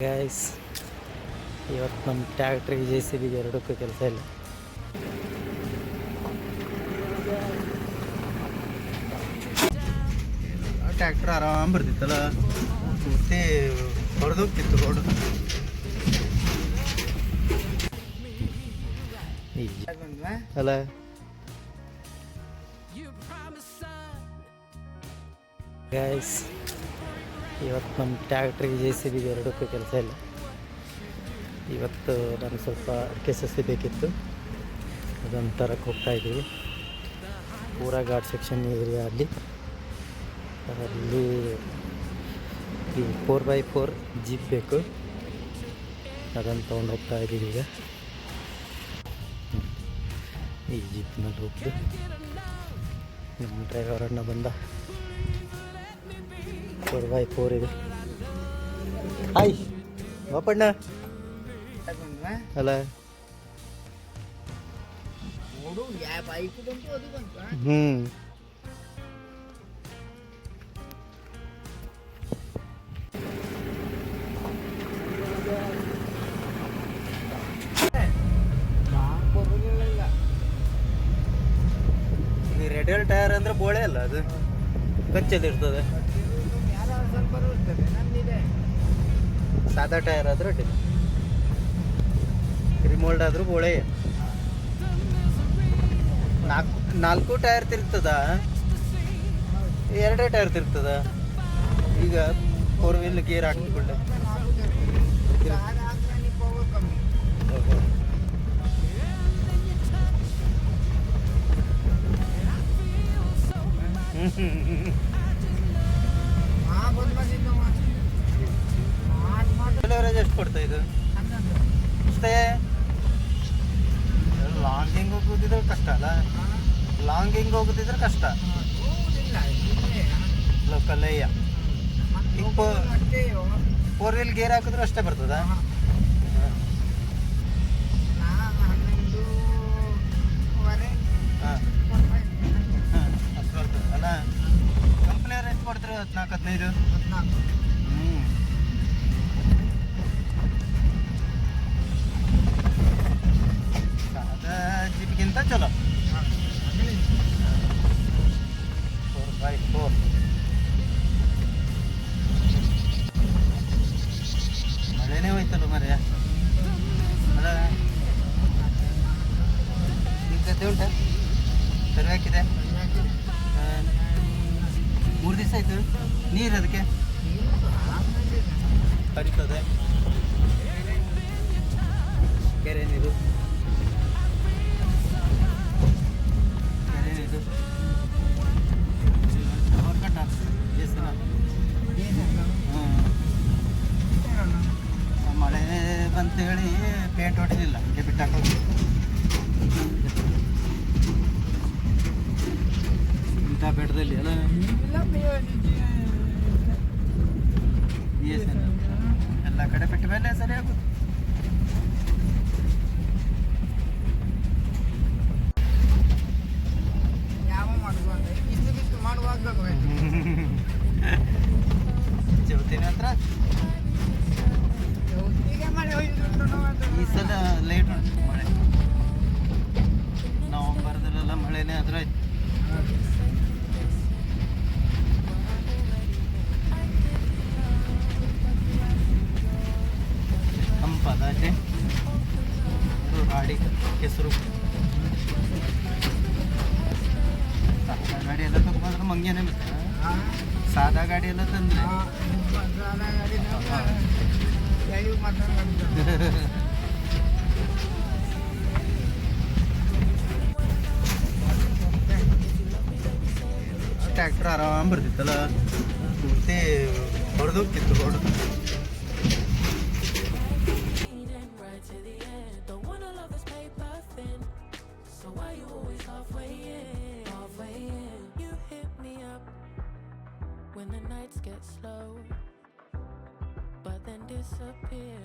Guys, ಇವತ್ತು ನಮ್ಮ ಟ್ಯಾಕ್ಟ್ರಿಗೆ JCB ಎರಡಕ್ಕೂ ಕೆಲಸ ಇಲ್ಲ. ಟ್ಯಾಕ್ಟ್ರ್ ಆರಾಮ್ ಬರ್ತಿತ್ತಲ್ಲ, ಪೂರ್ತಿ ಹೊಡೆದೋಗ್ತಿತ್ತು ರೋಡ್. ಅಲ್ಲ ಗೈಸ್, ಇವತ್ತು ನಮ್ಮ ಟ್ಯಾಕ್ಟ್ರಿಗೆ JCB ಎರಡಕ್ಕೂ ಕೆಲಸ ಇಲ್ಲ. ಇವತ್ತು ನನಗೆ ಸ್ವಲ್ಪ ಅಡಿಕೆ ಸಸಿ ಬೇಕಿತ್ತು, ಅದನ್ನು ತರಕ್ಕೆ ಹೋಗ್ತಾಯಿದ್ದೀವಿ. ಪೂರಾ ಘಾಟ್ ಸೆಕ್ಷನ್ ಏರಿಯಾ ಅಲ್ಲಿ ಈ 4x4 ಜೀಪ್ ಬೇಕು, ಅದನ್ನು ತೊಗೊಂಡು ಹೋಗ್ತಾ ಇದ್ದೀವಿ. ಈಗ ಈ ಜೀಪ್ನಲ್ಲಿ ಹೋಗ್ತು. ನಮ್ಮ ಡ್ರೈವರ್ ಅಣ್ಣ ಬಂದ. 4x4 ಇದೆ. ಹಾಯ್ ಬಾಪಣ್ಣ. ಅಲ್ಲ ರೆಡಿಯಲ್ ಟೈರ್ ಅಂದ್ರೆ ಬೋಳೆ ಅಲ್ಲ, ಅದು ಕಚ್ಚದಿರ್ತದೆ. ಸಾದಾ ಟೈರ್ ಆದ್ರೆ ಅಡ್ಡಿಲ್ಲ, ರಿಮೋಲ್ಡ್ ಆದ್ರೂ ಬೋಳೆ. ನಾಲ್ಕು ಟೈರ್ ತಿರುಗ್ತದ, ಎರಡೇ ಟೈರ್ ತಿರುಗ್ತದ. ಈಗ 4 ವೀಲ್ ಗೇರ್ ಹಾಕಿಕೊಂಡೆ ಎಷ್ಟು ಕೊಡ್ತಾ ಇದು ಅಷ್ಟೇ. ಲಾಂಗಿಂಗ್ ಹೋಗೋದಿದ್ರೆ ಕಷ್ಟ ಅಲ್ಲ, ಲಾಂಗಿಂಗ್ ಹೋಗೋದಿದ್ರೆ ಕಷ್ಟ. ಲೋಕಲ್ಲಯ್ಯ ಈಗ 4 ವೀಲ್ ಗೇರ್ ಹಾಕಿದ್ರೆ ಅಷ್ಟೇ ಬರ್ತದ. ಅಷ್ಟು ಬರ್ತದೆ ಅಲ್ಲ. ಕಂಪ್ನಿಯವ್ರು ಎಷ್ಟು ಕೊಡ್ತಾರೆ? 14-15. ಜೀಪ್ಗಿಂತ ಚಲೋ 4x4. ಮಳೆನೇ ಹೋಯ್ತಲ್ಲ ಮರ್ಯ. ಅಲ್ಲ ಈಗ ಗದ್ದೆ ಉಂಟ, ಸರಿ ಹಾಕಿದೆ. 3 ದಿವಸ ಆಯ್ತು. ನೀರು ಅದಕ್ಕೆ ಹರಿತದೆ, ಕೆರೆ ನೀರು. ಮಳೆ ಬಂತೇಳಿ ಪೇಂಟ್ ಹೊಡೆದಿಲ್ಲ, ಹಂಗೆ ಬಿಟ್ಟಾಕೋದು. ಇಂಥ ಬೆಟ್ಟದಲ್ಲಿ ಅಲ್ಲ ಎಲ್ಲ ಕಡೆ ಬಿಟ್ಟ ಮೇಲೆ ಸರಿ ಆಗೋದು. ಚೌತಿನ ಹತ್ರ ಈ ಸಲ ಲೇಟ್ ಉಂಟು ಮಳೆ. ನವಂಬರ್ದಲ್ಲೆಲ್ಲ ಮಳೆನೇ ಆದ್ರೂ ಆಯ್ತು. ತಂಪದ ಅಷ್ಟೇ. ಇದು ರಾಡಿ ಕೆಸರು. ಸಾದಾ ಗಾಡಿ ಎಲ್ಲ ತಗೊಂಡ್ರೆ ಮಂಗೇನೆ ಮತ್ತೆ. ಸಾದಾ ಗಾಡಿ ಎಲ್ಲ ತಂದ್ರೆ ಟ್ಯಾಕ್ಟ್ರ್ ಆರಾಮ್ ಬರ್ತಿತ್ತಲ್ಲ, ಪೂರ್ತಿ ಹೊಡೆದೋಗ್ತಿತ್ತು road. When the nights get slow, but then disappear.